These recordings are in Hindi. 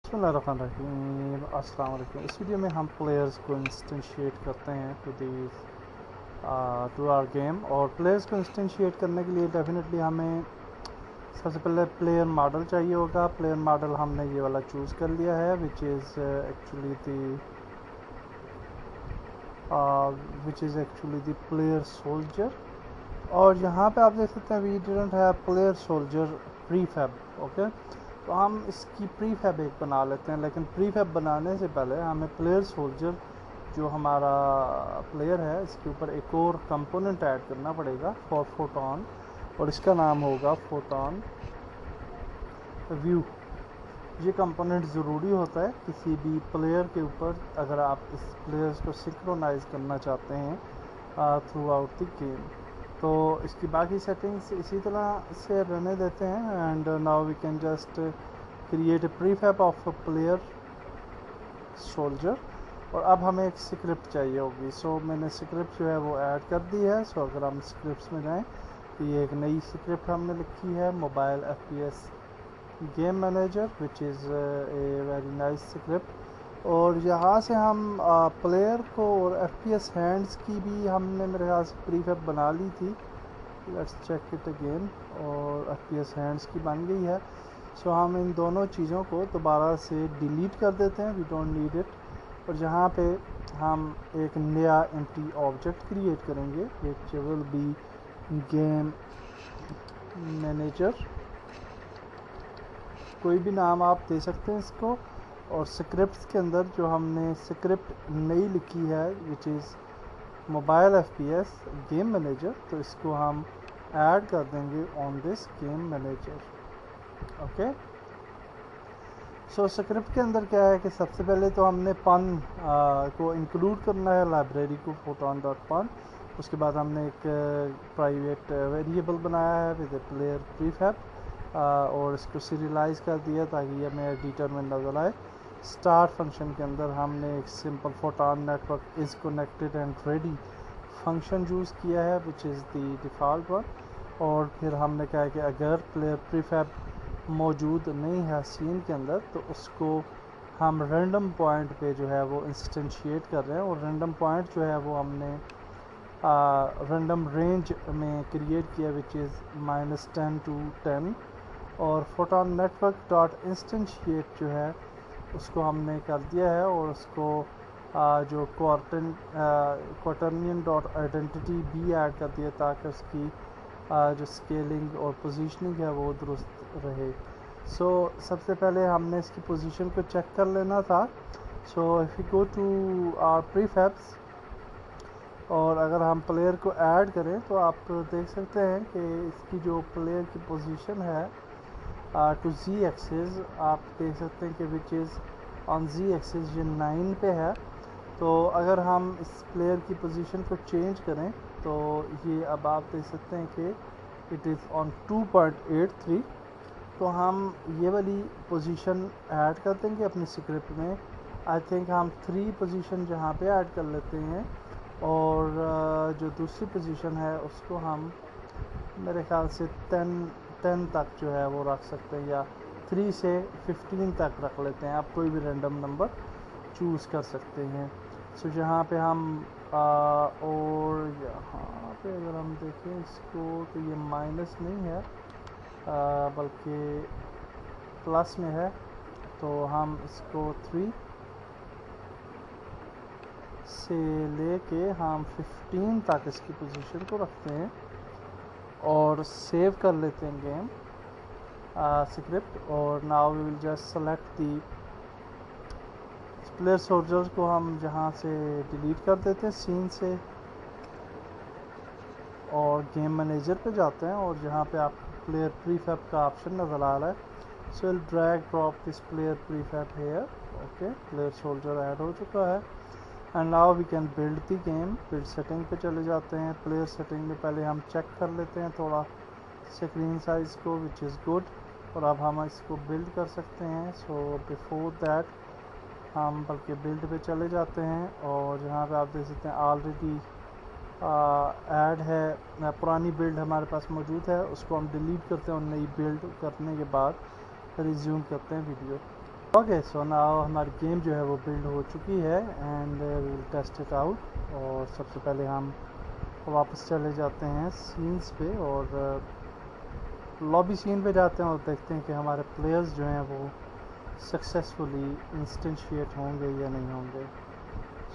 बिस्मिल्लाहिर्रहमानिर्रहीम। अस्सलाम वालेकुम। इस वीडियो में हम प्लेयर्स को इंस्टेंशिएट करते हैं टू आवर गेम। और प्लेयर्स को इंस्टेंशिएट करने के लिए डेफिनेटली हमें सबसे पहले प्लेयर मॉडल चाहिए होगा। प्लेयर मॉडल हमने ये वाला चूज़ कर लिया है which is actually the player soldier. और यहाँ पे आप देख सकते हैं we didn't have player soldier prefab. Okay, तो हम इसकी प्रीफैब एक बना लेते हैं, लेकिन प्रीफैब बनाने से पहले हमें प्लेयर सोल्जर जो हमारा प्लेयर है इसके ऊपर एक और कंपोनेंट ऐड करना पड़ेगा फॉर फोटोन, और इसका नाम होगा फोटोन व्यू। ये कंपोनेंट ज़रूरी होता है किसी भी प्लेयर के ऊपर अगर आप इस प्लेयर्स को सिंक्रोनाइज करना चाहते हैं थ्रू आउट द गेम। तो इसकी बाकी सेटिंग्स इसी तरह से रहने देते हैं। And now we can just create a prefab of a player soldier. और अब हमें एक स्क्रिप्ट चाहिए होगी। सो मैंने स्क्रिप्ट जो है वो ऐड कर दी है। सो अगर हम स्क्रिप्ट्स में जाएं तो ये एक नई स्क्रिप्ट हमने लिखी है, mobile FPS game manager, which is a very nice script. और यहाँ से हम प्लेयर को और FPS हैंड्स की भी हमने मेरे ख्याल से प्रीफैब बना ली थी। Let's check it again. और FPS हैंड्स की बन गई है। सो हम इन दोनों चीज़ों को दोबारा से डिलीट कर देते हैं, वी डोंट नीड इट। और जहाँ पे हम एक नया एम्प्टी ऑब्जेक्ट क्रिएट करेंगे which will be game manager. कोई भी नाम आप दे सकते हैं इसको। और स्क्रिप्ट्स के अंदर जो हमने स्क्रिप्ट नई लिखी है which is mobile FPS game manager, तो इसको हम ऐड कर देंगे on this game manager. Okay, so script के अंदर क्या है कि सबसे पहले तो हमने पन को इंक्लूड करना है, लाइब्रेरी को photon.pun। उसके बाद हमने एक प्राइवेट वेरिएबल बनाया है विद ए प्लेयर प्रीफैब, और इसको सीरियलाइज कर दिया ताकि ये हमें एडिटर में नजर आए। स्टार्ट फंक्शन के अंदर हमने एक simple photon network is connected and ready function use किया है which is the default one. और फिर हमने कहा है कि अगर प्लेयर प्रीफैब मौजूद नहीं है सीन के अंदर तो उसको हम रैंडम पॉइंट पे जो है वो इंस्टेंशिएट कर रहे हैं। और रैंडम पॉइंट जो है वो हमने रैंडम रेंज में क्रिएट किया विच इज़ -10 to 10। और फोटोन नेटवर्क डॉट इंस्टेंशिएट जो है उसको हमने कर दिया है। और उसको जो क्वार्टरनियन डॉट आइडेंटिटी भी ऐड कर दिया ताकि उसकी जो स्केलिंग और पोजीशनिंग है वो दुरुस्त रहे। सो सबसे पहले हमने इसकी पोजीशन को चेक कर लेना था। So if you go to our prefabs और अगर हम प्लेयर को ऐड करें तो आप देख सकते हैं कि इसकी जो प्लेयर की पोजीशन है टू Z एक्सिस, आप देख सकते हैं कि which is on Z axis ये 9 पे है। तो अगर हम इस प्लेयर की पोजीशन को चेंज करें तो ये अब आप देख सकते हैं कि इट इज़ ऑन 2.83। तो हम ये वाली पोजीशन ऐड कर देंगे अपनी स्क्रिप्ट में। आई थिंक हम 3 पोजीशन जहाँ पे ऐड कर लेते हैं। और जो दूसरी पोजीशन है उसको हम मेरे ख्याल से 10 तक जो है वो रख सकते हैं, या 3 से 15 तक रख लेते हैं। आप कोई भी रैंडम नंबर चूज़ कर सकते हैं। सो यहाँ पे हम और यहाँ पे अगर हम देखें इसको तो ये माइनस नहीं है बल्कि प्लस में है। तो हम इसको 3 से लेके हम 15 तक इसकी पोजीशन को रखते हैं और सेव कर लेते हैं गेम स्क्रिप्ट। और now we will just select the player soldiers को हम जहाँ से डिलीट कर देते हैं सीन से, और गेम मैनेजर पे जाते हैं और जहाँ पे आप प्लेयर प्रीफैब का ऑप्शन नज़र आ रहा है। So will drag drop this player prefab here. Okay, player soldier add हो चुका है। And now we can build the game. Build setting पे चले जाते हैं। प्लेयर सेटिंग में पहले हम चेक कर लेते हैं थोड़ा स्क्रीन साइज़ को विच इज़ गुड। और अब हम इसको बिल्ड कर सकते हैं। सो बिफोर दैट हम बल्कि बिल्ड पे चले जाते हैं और यहाँ पे आप देख सकते हैं ऑलरेडी ऐड है, पुरानी बिल्ड हमारे पास मौजूद है, उसको हम डिलीट करते हैं और नई बिल्ड करने के बाद रिज्यूम करते हैं वीडियो। ओके, सो नाउ हमारी गेम जो है वो बिल्ड हो चुकी है and we will test it out. और सबसे पहले हम वापस चले जाते हैं सीन्स पे और लॉबी सीन पे जाते हैं और देखते हैं कि हमारे प्लेयर्स जो हैं वो सक्सेसफुली इंस्टेंशिएट होंगे या नहीं होंगे।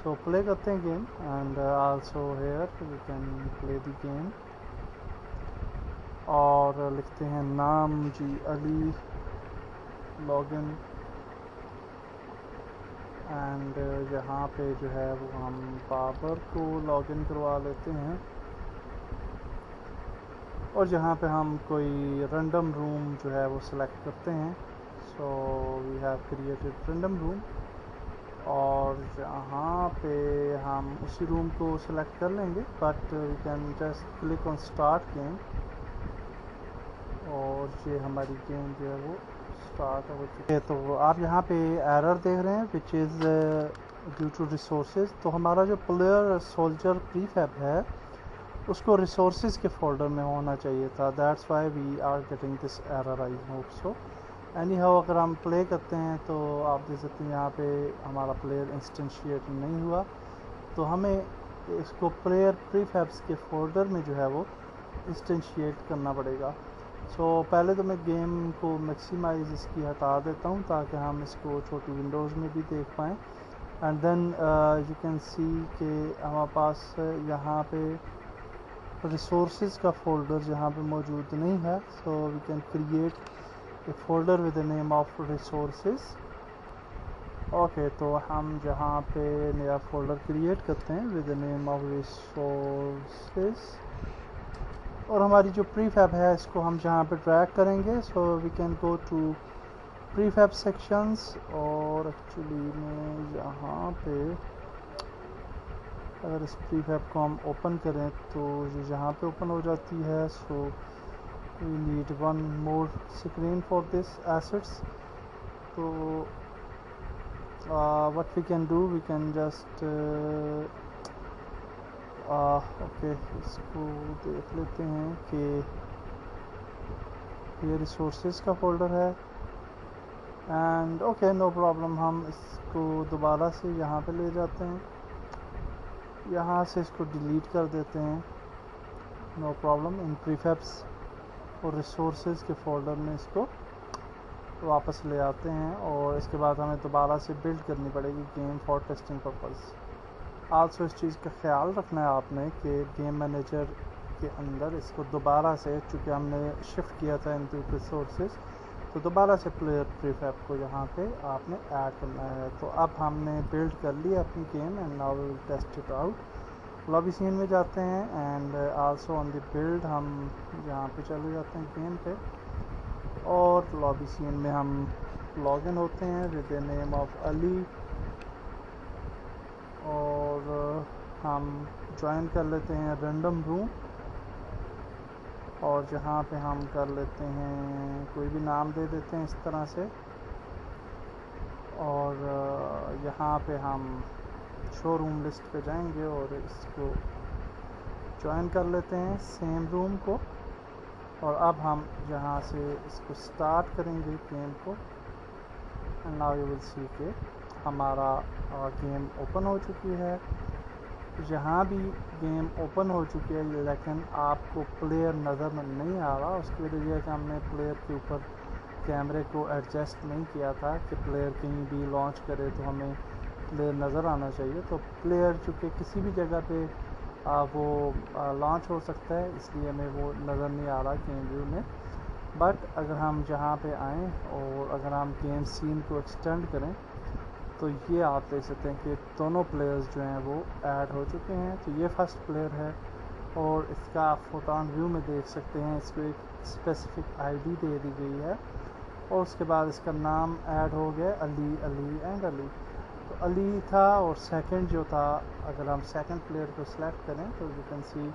सो प्ले करते हैं game and also here we can play the game और लिखते हैं नाम जी अली, लॉगिन एंड यहाँ पे जो है वो हम बाबर को लॉगिन करवा लेते हैं और जहाँ पे हम कोई रैंडम रूम जो है वो सिलेक्ट करते हैं। So we have created random room और यहाँ पे हम उसी रूम को सिलेक्ट कर लेंगे, but we can just click on start game और ये हमारी गेम जो है वो स्टार्ट हो चुकी है। तो आप यहाँ पे एरर देख रहे हैं which is due to resources. तो हमारा जो प्लेयर सोल्जर प्रीफैब है उसको रिसोर्सेज के फोल्डर में होना चाहिए था, that's why we are getting this error, I hope so. Anyhow अगर हम प्ले करते हैं तो आप देख सकते हैं यहाँ पे हमारा प्लेयर इंस्टेंशिएट नहीं हुआ, तो हमें इसको प्लेयर प्रीफैब्स के फोल्डर में जो है वो इंस्टेंशिएट करना पड़ेगा। सो पहले तो मैं गेम को मैक्सिमाइज इसकी हटा देता हूँ ताकि हम इसको छोटी विंडोज़ में भी देख पाएँ and then you can see कि हमारे पास यहाँ पे रिसोर्सेज का फोल्डर जहाँ पे मौजूद नहीं है। So we can create a folder with the name of resources. Okay, तो हम जहाँ पे नया फोल्डर क्रिएट करते हैं with the name of resources और हमारी जो प्रीफैब है इसको हम जहाँ पे ड्रैग करेंगे। So we can go to prefab sections और एक्चुअली में यहाँ पे अगर इस प्रीफैब को हम ओपन करें तो ये यहाँ पे ओपन हो जाती है। So we need one more screen for this assets. तो what we can do, we can just okay, इसको देख लेते हैं कि ये रिसोर्सेज का फोल्डर है एंड ओके नो प्रॉब्लम। हम इसको दोबारा से यहाँ पे ले जाते हैं, यहाँ से इसको डिलीट कर देते हैं, नो प्रॉब्लम। इन प्रीफैब्स और रिसोर्सेज के फोल्डर में इसको वापस ले आते हैं और इसके बाद हमें दोबारा से बिल्ड करनी पड़ेगी game for testing purpose. Also इस चीज़ का ख्याल रखना है आपने कि गेम मैनेजर के अंदर इसको दोबारा से, चूँकि हमने शिफ्ट किया था इन रिसोर्सेज, तो दोबारा से प्लेयर प्रीफैब को यहाँ पे आपने ऐड करना है। तो अब हमने बिल्ड कर लिया अपनी game and now we will test it out. Lobby scene में जाते हैं and also on the build हम यहाँ पे चले जाते हैं गेम पे और लॉबी सीन में हम लॉगिन होते हैं with the name of Ali और हम ज्वाइन कर लेते हैं रैंडम रूम और जहाँ पे हम कर लेते हैं कोई भी नाम दे देते हैं इस तरह से और यहाँ पे हम शोरूम लिस्ट पे जाएंगे और इसको ज्वाइन कर लेते हैं सेम रूम को और अब हम यहाँ से इसको स्टार्ट करेंगे गेम को and now you will see के हमारा गेम ओपन हो चुकी है। जहाँ भी गेम ओपन हो चुकी है लेकिन आपको प्लेयर नज़र नहीं आ रहा, उसकी वजह यह है कि हमने प्लेयर के ऊपर कैमरे को एडजस्ट नहीं किया था कि प्लेयर कहीं भी लॉन्च करे तो हमें प्लेयर नज़र आना चाहिए। तो प्लेयर चूँकि किसी भी जगह पे वो लॉन्च हो सकता है, इसलिए हमें वो नज़र नहीं आ रहा गेम व्यू में। बट अगर हम जहाँ पे आएँ और अगर हम गेम सीन को एक्सटेंड करें तो ये आप देख सकते हैं कि दोनों प्लेयर्स जो हैं वो ऐड हो चुके हैं। तो ये फर्स्ट प्लेयर है और इसका आप फोटोन व्यू में देख सकते हैं, इसको एक स्पेसिफिक आईडी दे दी गई है और उसके बाद इसका नाम ऐड हो गया अली, अली एंड अली। तो अली था और सेकंड जो था, अगर हम सेकंड प्लेयर को सिलेक्ट करें तो यू कैन सी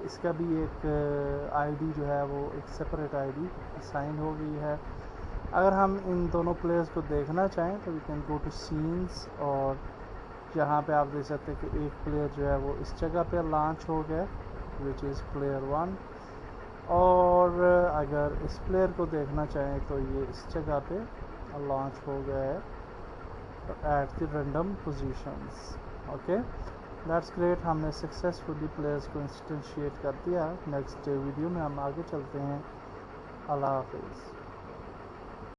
इसका भी एक आईडी जो है वो एक सेपरेट आईडी असाइन हो गई है। अगर हम इन दोनों प्लेयर्स को देखना चाहें तो we can go to scenes और यहाँ पे आप देख सकते हैं कि एक प्लेयर जो है वो इस जगह पे लॉन्च हो गया विच इज़ प्लेयर 1 और अगर इस प्लेयर को देखना चाहें तो ये इस जगह पे लॉन्च हो गया है at the random positions. Okay, that's great, हमने सक्सेसफुली प्लेयर्स को इंस्टेंशिएट कर दिया। नेक्स्ट वीडियो में हम आगे चलते हैं। अल्लाह हाफिज़।